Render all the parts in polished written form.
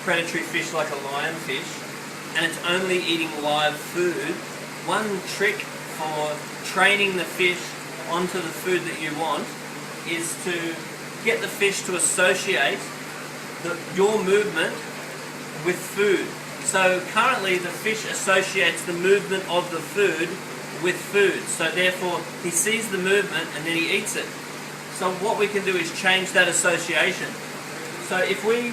predatory fish like a lionfish and it's only eating live food, one trick for training the fish onto the food that you want is to get the fish to associate your movement with food. So currently the fish associates the movement of the food with food. So therefore he sees the movement and then he eats it. So what we can do is change that association. So if we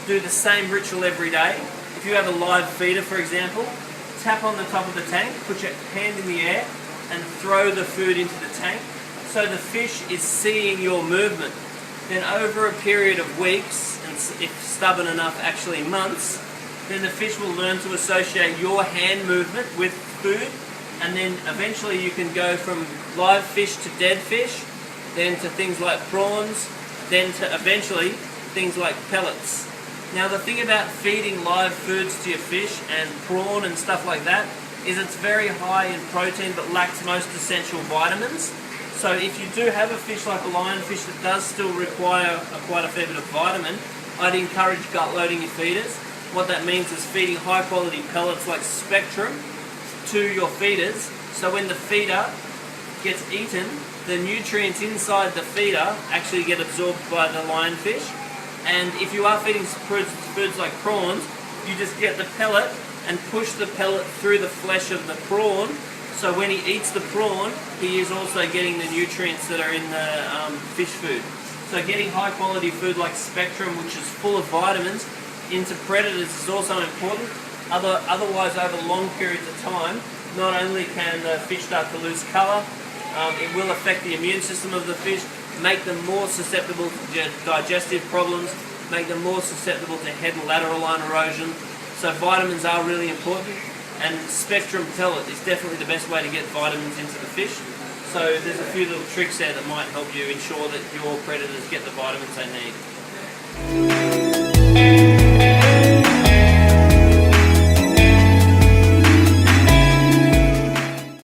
do the same ritual every day, if you have a live feeder for example, tap on the top of the tank, put your hand in the air and throw the food into the tank. So the fish is seeing your movement. Then over a period of weeks, and if stubborn enough actually months, then the fish will learn to associate your hand movement with food, and then eventually you can go from live fish to dead fish, then to things like prawns, then to eventually things like pellets. Now the thing about feeding live foods to your fish and prawn and stuff like that is it's very high in protein but lacks most essential vitamins. So if you do have a fish like a lionfish that does still require quite a fair bit of vitamin, I'd encourage gut loading your feeders. What that means is feeding high quality pellets like Spectrum to your feeders, so when the feeder gets eaten, the nutrients inside the feeder actually get absorbed by the lionfish. And if you are feeding foods like prawns, you just get the pellet and push the pellet through the flesh of the prawn, so when he eats the prawn, he is also getting the nutrients that are in the fish food. So getting high quality food like Spectrum, which is full of vitamins, into predators is also important. Otherwise, over long periods of time, not only can the fish start to lose colour, it will affect the immune system of the fish, make them more susceptible to digestive problems, make them more susceptible to head and lateral line erosion. So vitamins are really important, and Spectrum pellet is definitely the best way to get vitamins into the fish. So there's a few little tricks there that might help you ensure that your predators get the vitamins they need.